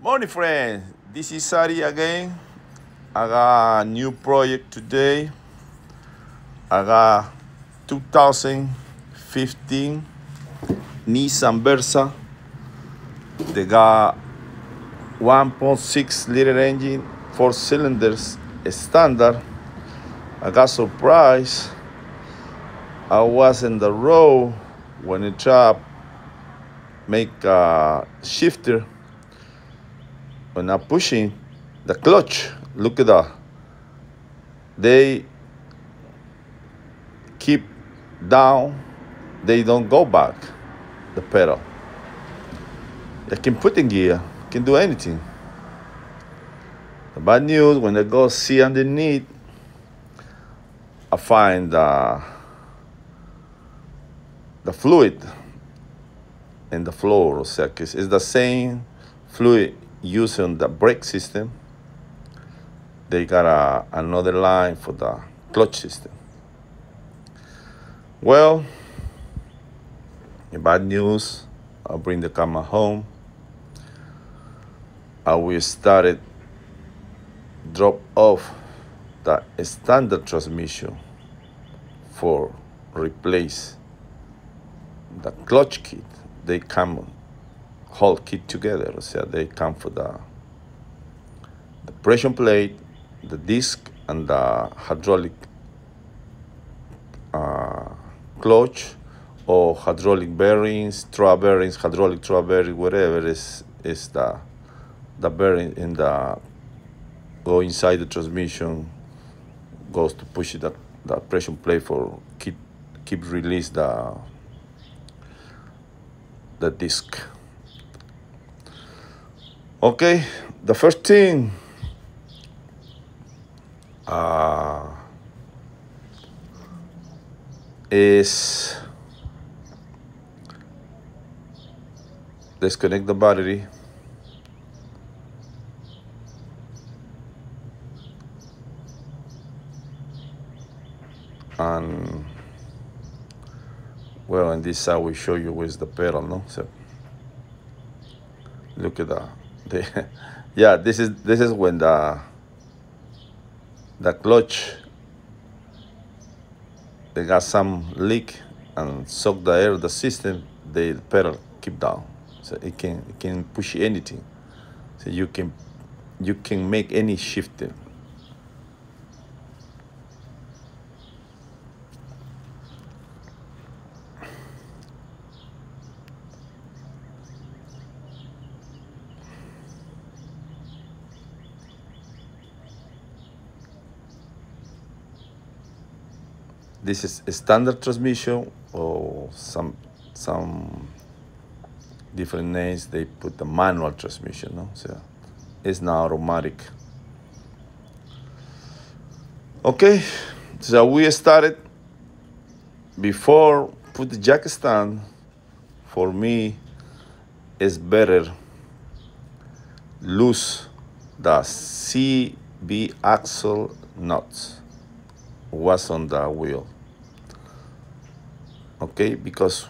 Morning, friends. This is Sari again. I got a new project today. I got 2015 Nissan Versa. They got 1.6 liter engine, 4 cylinders, standard. I got surprised. I was in the road when it tried make a shifter. When I'm pushing the clutch, look at that. They keep down, they don't go back, the pedal. I can put in gear, can do anything. The bad news, when I go see underneath, I find the fluid in the floor. It's the same fluid used on the brake system. They got another line for the clutch system. Well, the bad news, I'll bring the camera home. I will start drop off the standard transmission for replace the clutch kit. They come whole kit together. So they come for the pressure plate, the disc, and the hydraulic clutch, or hydraulic bearings, hydraulic throw bearing, whatever is the bearing in the go inside the transmission, goes to push the pressure plate for keep release the disc. Okay, the first thing is disconnect the battery. And well, on this side we show you where's the pedal, no? So look at that. Yeah, this is when the clutch, they got some leak and suck the air of the system. The pedal keep down, so it can push anything. So you can make any shifting. This is a standard transmission, or some different names. They put the manual transmission, no? So it's now automatic. Okay, so we started. Before put the jack stand, for me, it's better loose the CV axle nuts was on the wheel. Okay, because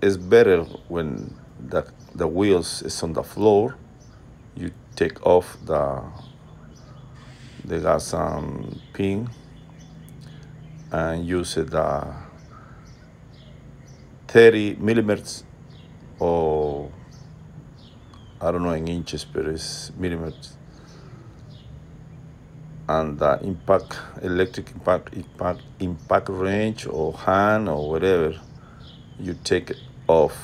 it's better when the wheels is on the floor. You take off they got some pin and use the 30 millimeters, or I don't know in inches, but it's millimeters. And the electric impact range, or hand, or whatever, you take it off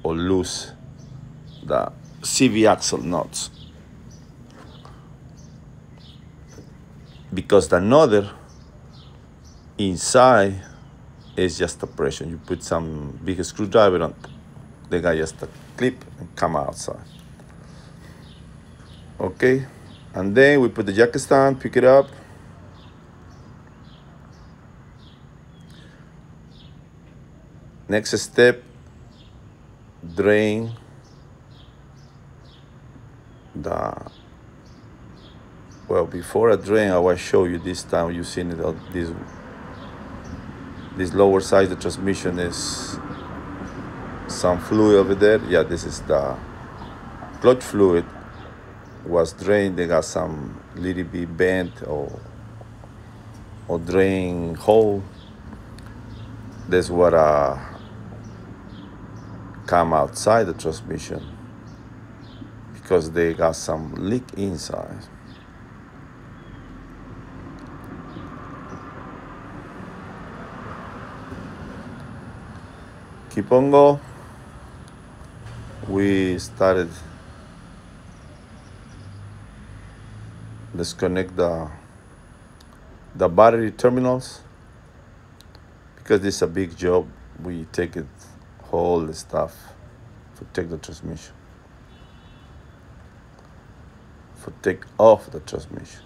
or loose the CV axle nuts, because the another inside is just a pressure. You put some big screwdriver on, they got just a clip and come outside. Okay. And then we put the jack stand, pick it up. Next step, drain before I drain, I will show you this time. You've seen it, this lower side, the transmission is some fluid over there. Yeah, this is the clutch fluid was drained. They got some little bit bent or drain hole. That's what come outside the transmission because they got some leak inside. Keep on go. We started disconnect the battery terminals because this is a big job. We take it all the stuff to take the transmission, for take off the transmission.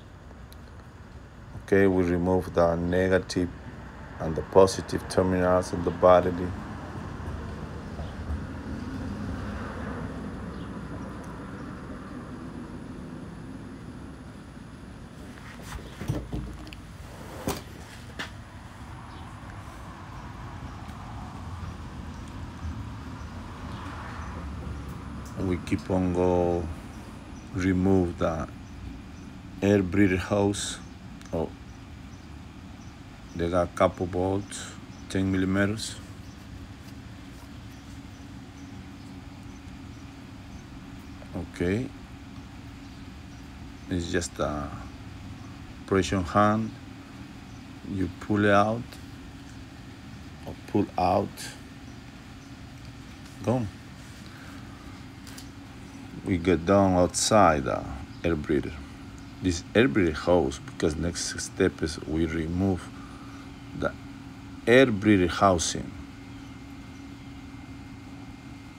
Okay, we remove the negative and the positive terminals in the battery. We keep on go remove the air breather hose. Oh, they got a couple bolts, 10 millimeters. Okay, it's just a pressure hand. You pull it out or pull out. Go. We get down outside the air breather. This air breather hose, because next step is we remove the air breather housing.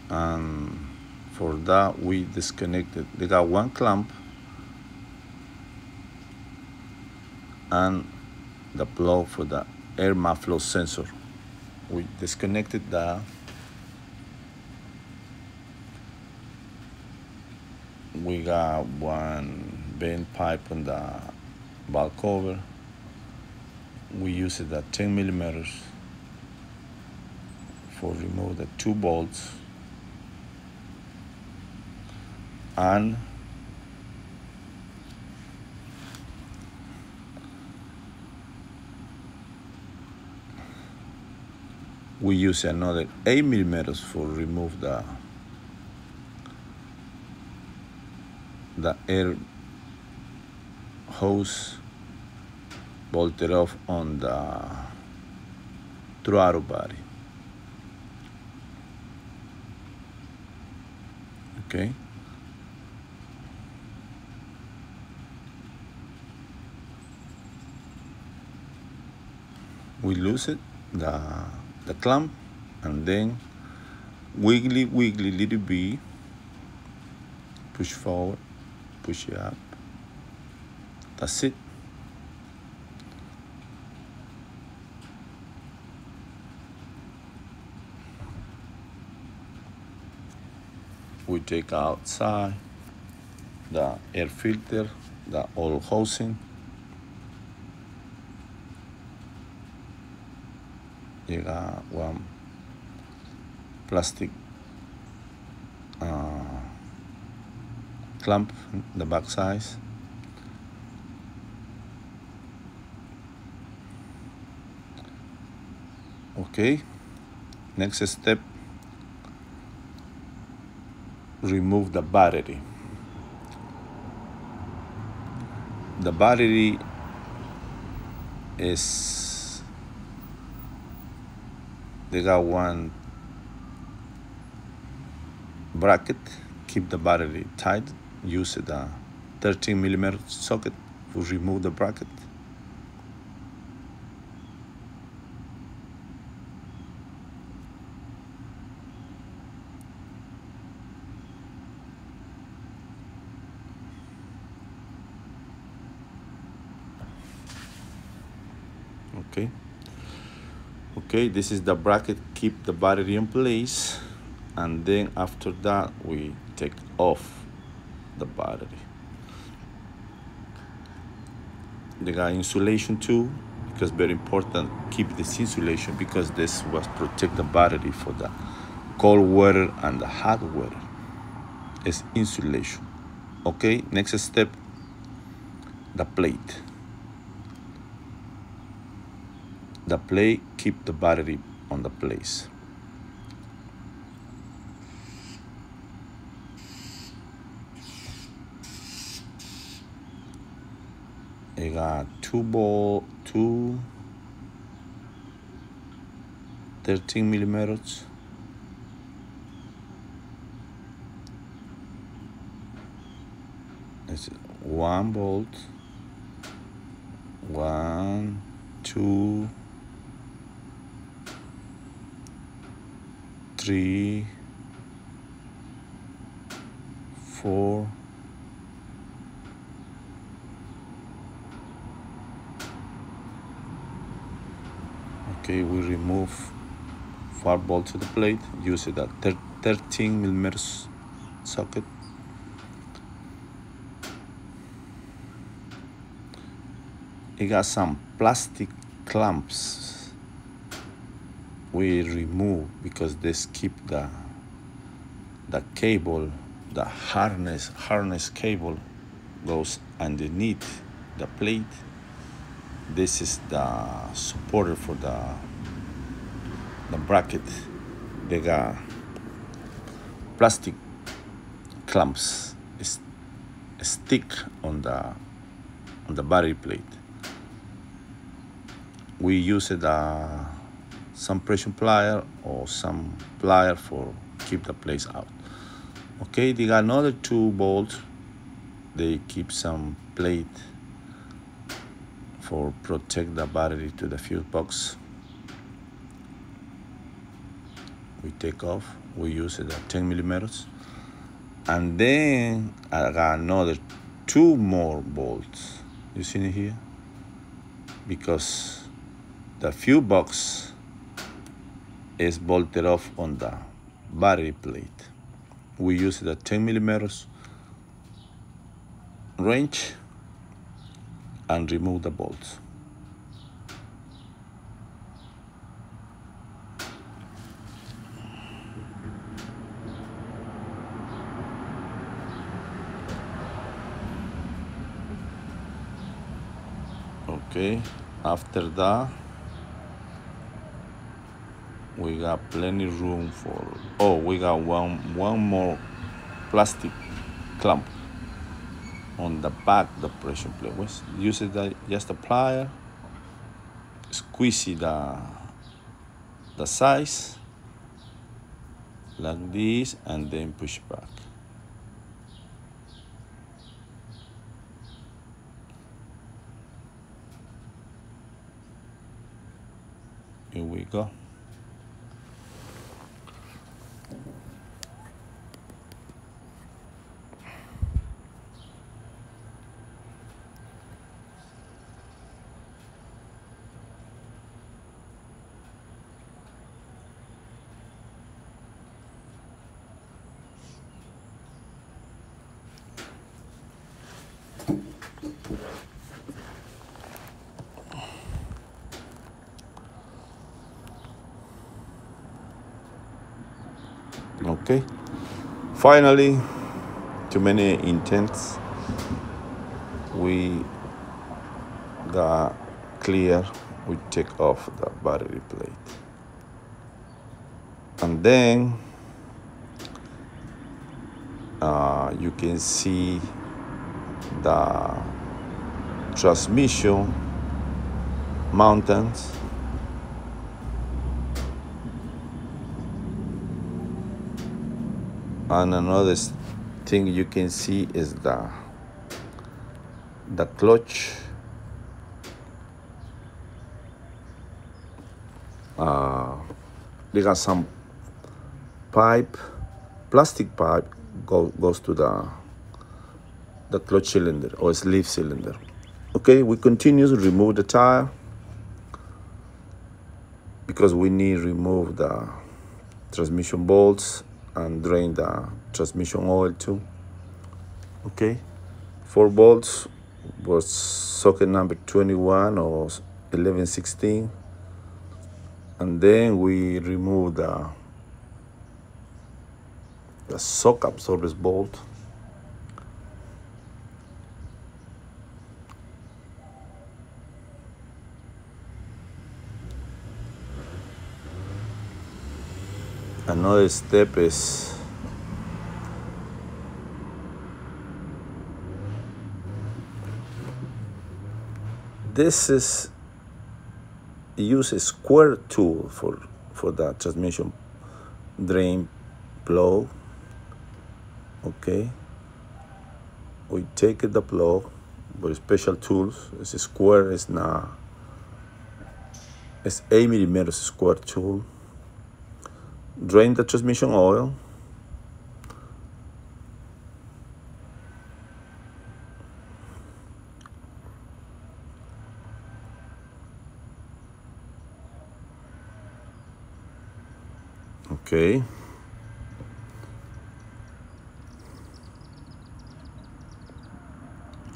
And for that we disconnected. They got one clamp and the plug for the air muffler sensor. We disconnected that. We got one bent pipe on the valve cover. We use it at 10 millimeters for remove the 2 bolts. And we use another 8 millimeters for remove the air hose bolted off on the throttle body. Okay. We loosen the clamp and then wiggly little bit, push forward, push it up. That's it. We take outside the air filter, the oil housing. You got one plastic clamp in the back side. Okay, next step, remove the battery. The battery is, they got one bracket, keep the battery tight. Use the 13 millimeter socket to remove the bracket. Okay, this is the bracket, keep the battery in place, and then after that we take off the battery. They got insulation too, because very important, keep this insulation because this was protect the battery for the cold weather and the hot weather. is insulation. Okay, next step, the plate. The plate keep the battery on the place. I got two 13 millimeters. It's 1 bolt, 1, 2, 3, 4, okay, we remove 4 bolts to the plate, use it at 13 millimeters socket. It got some plastic clamps we remove because this keep the cable, the harness cable goes underneath the plate. This is the supporter for the bracket. They got plastic clamps stick on the battery plate. We use it some pressure plier or some plier for keep the place out. Okay, they got another 2 bolts. They keep some plate for protect the battery to the fuse box. We take off. We use it at 10 millimeters. And then I got another 2 more bolts. You see it here? Because the fuse box is bolted off on the battery plate. We use it at 10 millimeters range and remove the bolts. Okay, after that, we got plenty room for, we got one more plastic clamp on the back, the pressure plate. We use it just a plier, squeeze the size like this, and then push back. Here we go. Okay, finally, too many intents, we got clear. We take off the battery plate, and then you can see the transmission mountains. And another thing you can see is the clutch. They got some pipe, plastic pipe goes to the clutch cylinder or sleeve cylinder. Okay, we continue to remove the tire because we need to remove the transmission bolts and drain the transmission oil too. Okay, 4 bolts was socket number 21 or 1116, and then we remove the the shock absorbers bolt. Another step is use a square tool for the transmission drain plug. Okay, we take the plug with special tools. It's a square, it's 8mm square tool. Drain the transmission oil. Okay.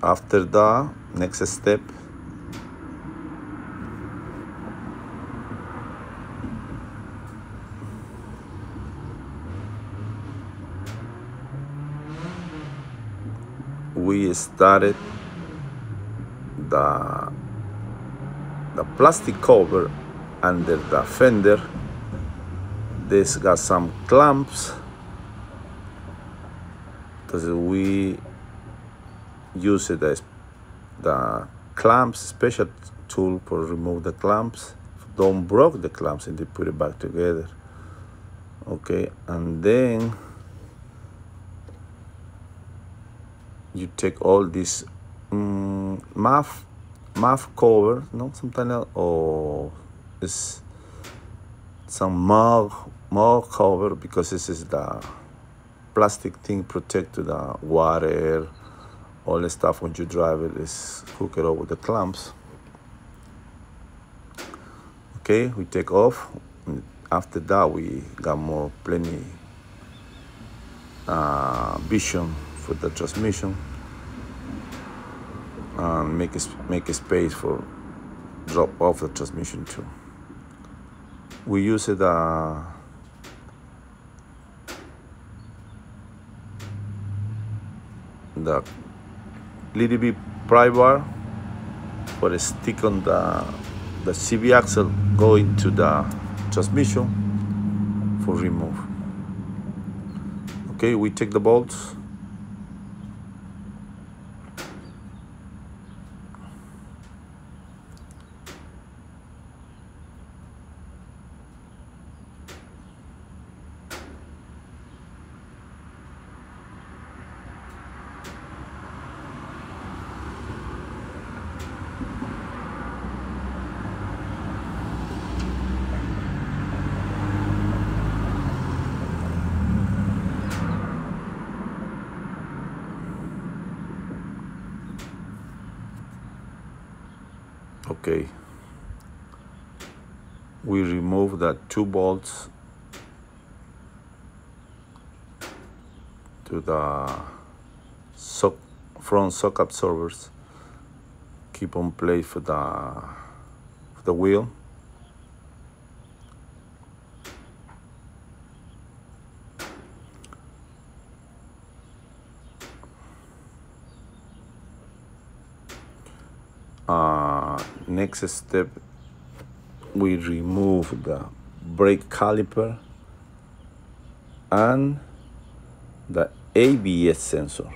After that, next step, we started the plastic cover under the fender. This got some clamps, because we use it as the clamps, special tool for remove the clamps. Don't break the clamps and they put it back together. Okay, and then you take all this muff cover, no, something else, or it's some mug cover, because this is the plastic thing protect to the water, all the stuff when you drive it is hooked up with the clamps. Okay, we take off. After that, we got plenty vision for the transmission, and make a space for drop off the transmission too. We use it the little bit pry bar for a stick on the CV axle going to the transmission for remove. Okay, we take the bolts. Okay, we remove the 2 bolts to the front shock absorbers. Keep on place for the wheel. Next step, we remove the brake caliper and the ABS sensor.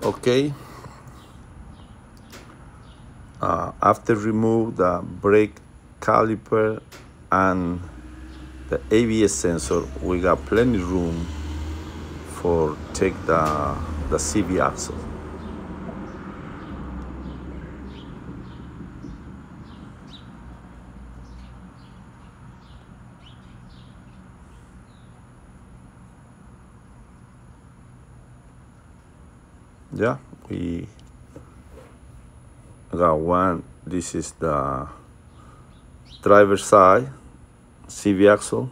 Okay, after remove the brake caliper and the ABS sensor, we got plenty room for take the CV axle. Yeah, we got one. This is the driver's side CV axle.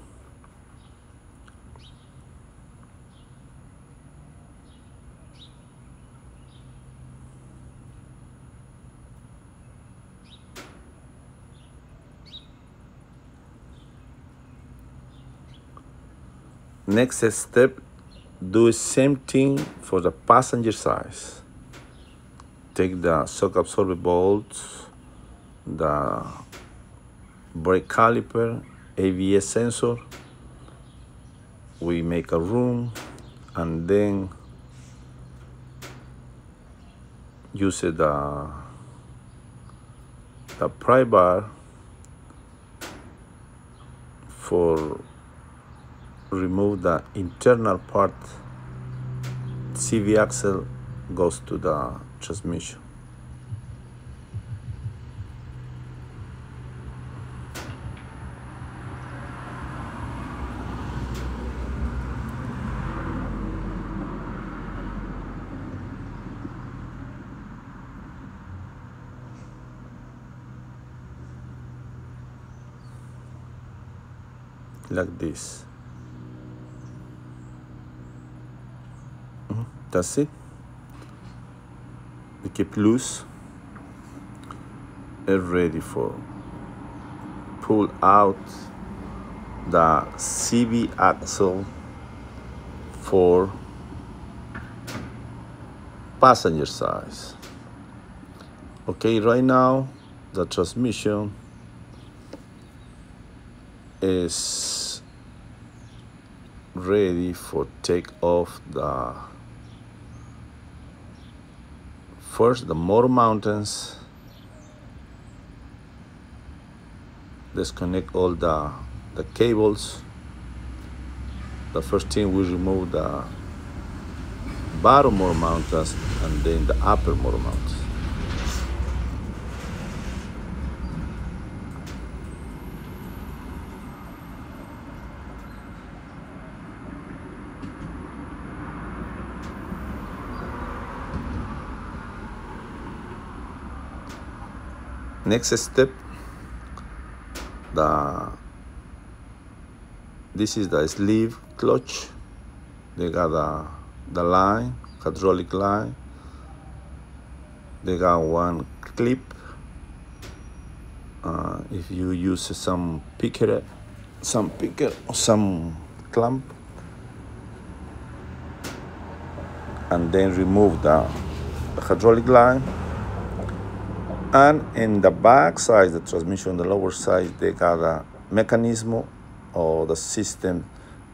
Next step, do the same thing for the passenger side. Take the shock absorber bolts, the brake caliper, ABS sensor. We make a room and then use the pry bar for remove the internal part. CV axle goes to the transmission. Like this. That's it. We keep loose and ready for pull out the CV axle for passenger side. Okay, right now the transmission is ready for take off the first the motor mountains. Disconnect all the cables. The first thing we remove the bottom motor mountains and then the upper motor mountains. Next step, this is the sleeve clutch. They got the line, hydraulic line. They got one clip. If you use some picker or some clamp, and then remove the hydraulic line. And in the back side, the transmission, the lower side, they got a mechanism or the system.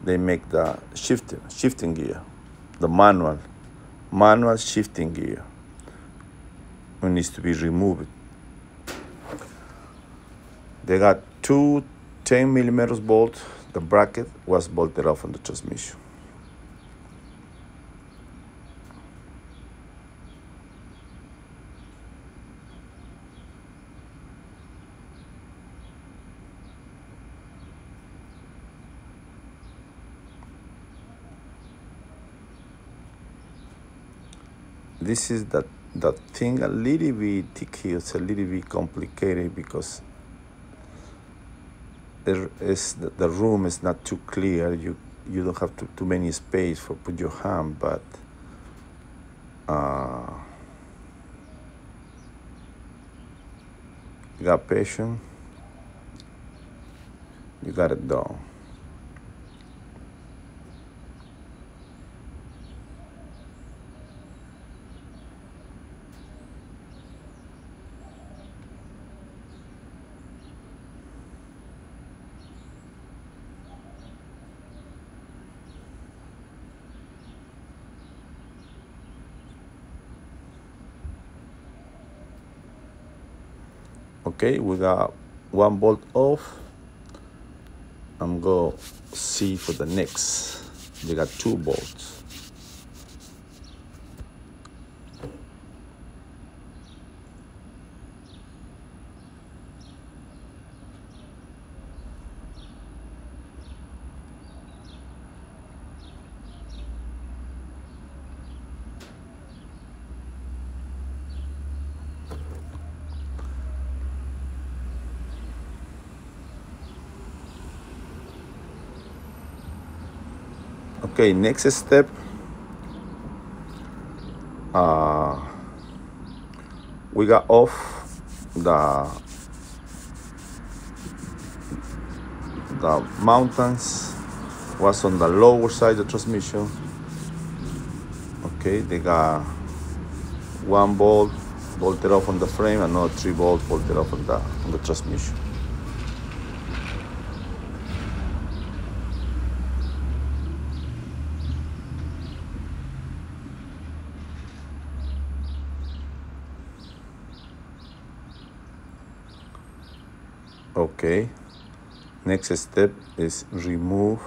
They make the shifting gear, the manual shifting gear. It needs to be removed. They got two 10mm bolts. The bracket was bolted off on the transmission. This is that thing a little bit tricky. It's a little bit complicated because the room is not too clear. You don't have too many space for put your hand, but you got patience. You got it done. Okay, we got one bolt off. I'm going to see for the next. They got 2 bolts. Okay, next step, we got off the mountains, was on the lower side of the transmission. Okay, they got 1 bolt bolted off on the frame, another 3 bolts bolted off on the transmission. Okay, next step is remove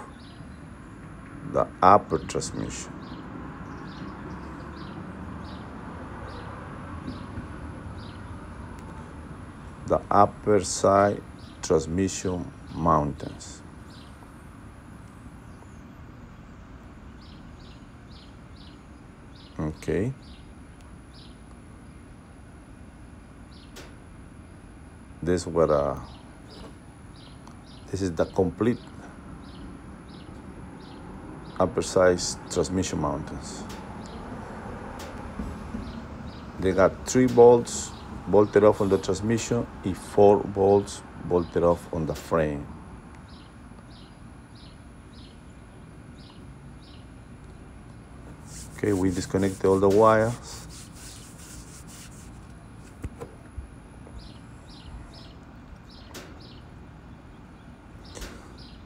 the upper transmission. The upper side transmission mountings. Okay. This is the complete upper side transmission mountings. They got 3 bolts bolted off on the transmission and 4 bolts bolted off on the frame. Okay, we disconnected all the wires.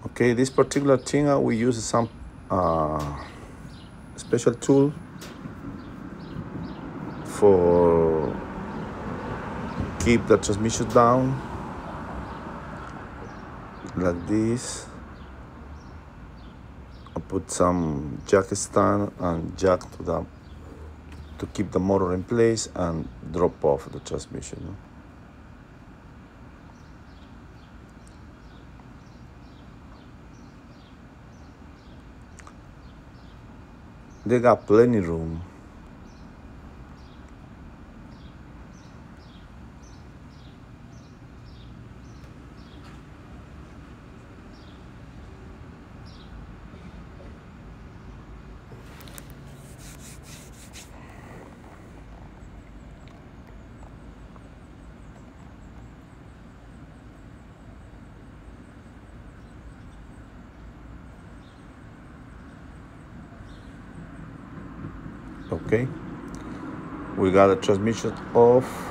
Okay, this particular thing we use some special tool for keep the transmission down, like this. I put some jack stand and jack to keep the motor in place and drop off the transmission. They got plenty room. Okay, we got the transmission off.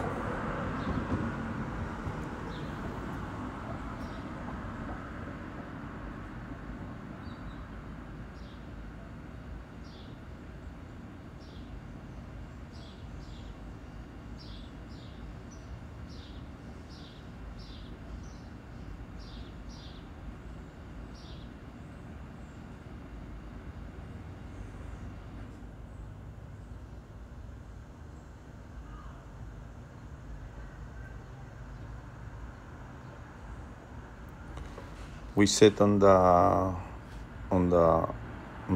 We sit on the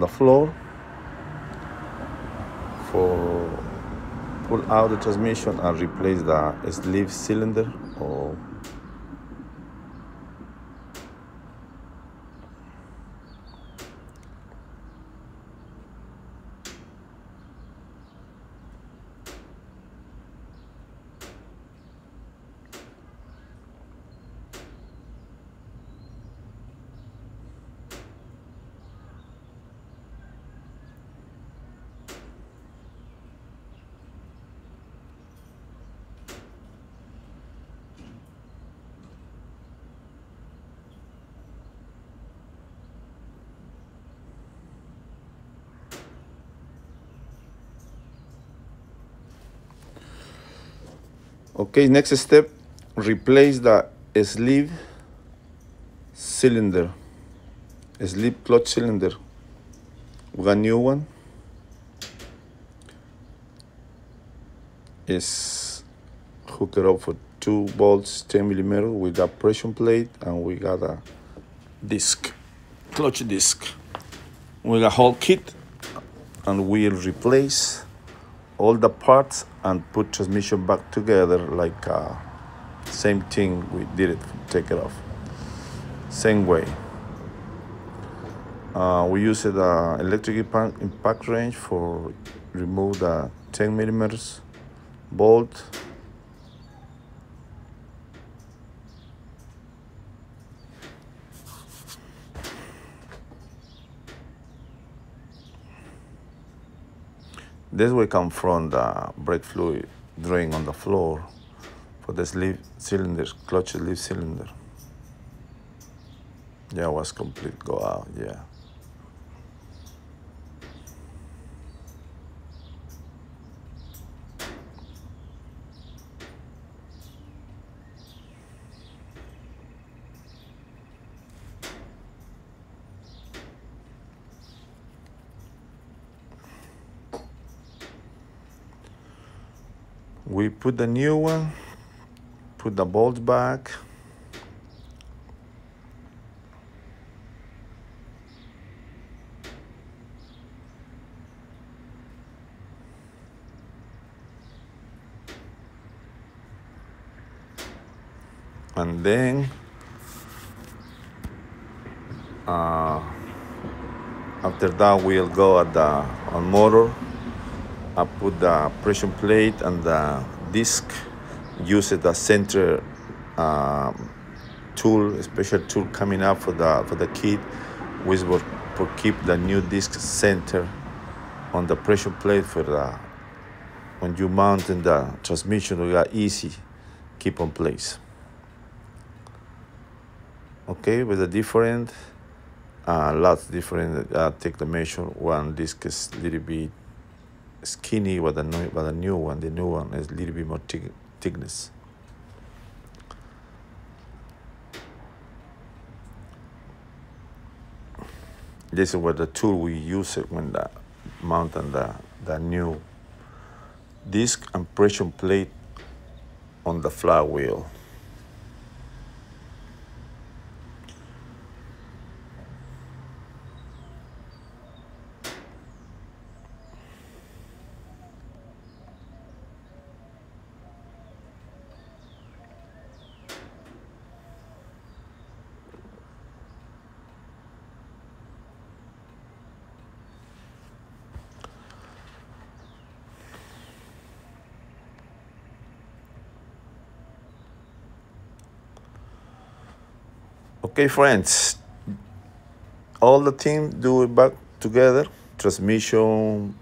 floor for pull out the transmission and replace the sleeve cylinder. Or okay, next step, replace the sleeve cylinder. Slip clutch cylinder. We got a new one. It's hooked up for 2 bolts, 10 millimeter. We got pressure plate and we got a disc, clutch disc. We got whole kit, and we'll replace all the parts and put transmission back together like same thing we did it, take it off. Same way. We use the electric impact wrench for remove the 10 millimeters bolt. This will come from the brake fluid drain on the floor for the sleeve cylinder, clutch sleeve cylinder. Yeah, it was complete go out, yeah. We put the new one, put the bolts back. And then after that we'll go at the on motor. I put the pressure plate and the disc. Use the center tool, a special tool coming up for the kit, which will keep the new disc center on the pressure plate for the when you mount in the transmission. We got easy keep on place. Okay, with a different, lots different. Take the measure. One disc is a little bit skinny, but the new one is a little bit more thickness. This is what the tool we use it when the mount on the new disc and pressure plate on the flywheel. Okay, friends, all the team do it back together. Transmission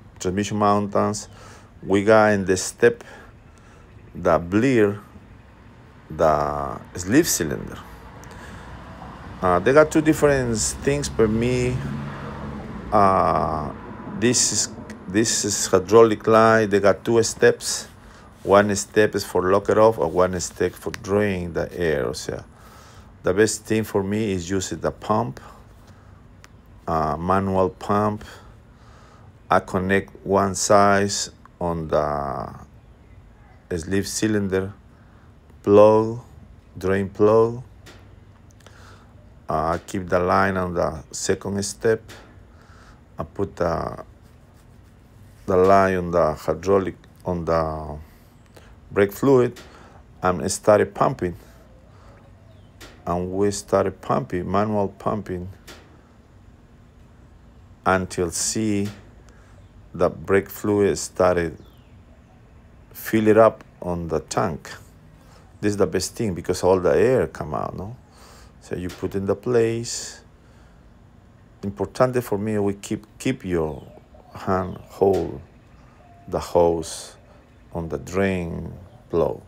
mountains. We got in the step the bleed, the sleeve cylinder. They got 2 different things per me. This is hydraulic line. They got 2 steps. One step is for lock it off, and one step for drain the air. So the best thing for me is using the pump, manual pump. I connect one side on the sleeve cylinder plug, drain plug. I keep the line on the second step. I put the line on the hydraulic, on the brake fluid, and started pumping. And we started pumping, manual pumping, until see the brake fluid started fill it up on the tank. This is the best thing because all the air come out, no? So you put in the place. Important for me, we keep your hand hold the hose on the drain plug.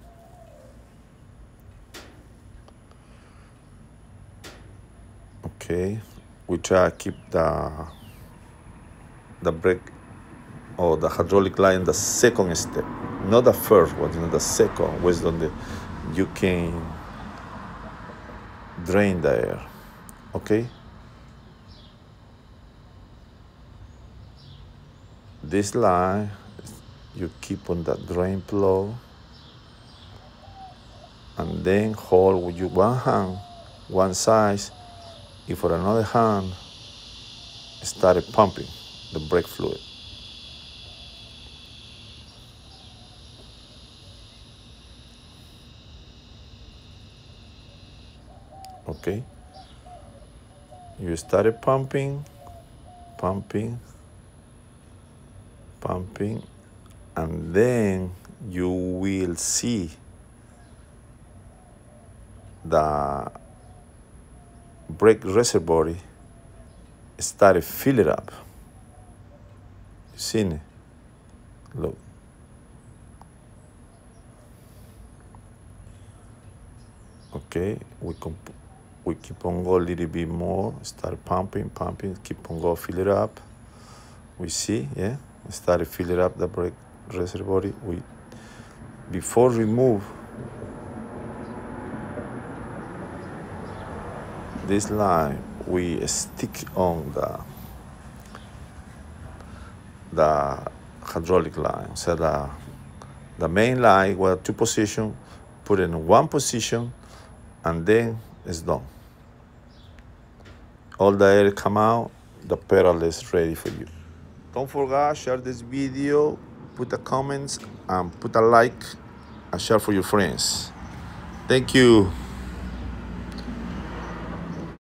Okay, we try to keep the brake or the hydraulic line the second step, not the first one, the second, which you can drain the air. Okay, this line, you keep on the drain plug, and then hold with your one hand, one side, and for another hand, start pumping the brake fluid. Okay, you started pumping, and then you will see the brake reservoir started filling up. You seen it? Look. Okay, we keep on go a little bit more, start pumping, keep on go, fill it up. We see, yeah, started filling up the brake reservoir. Before remove this line, we stick on the hydraulic line. So the main line was 2 positions, put in 1 position, and then it's done. All the air come out, the pedal is ready for you. Don't forget, share this video, put the comments, and put a like, and share for your friends. Thank you.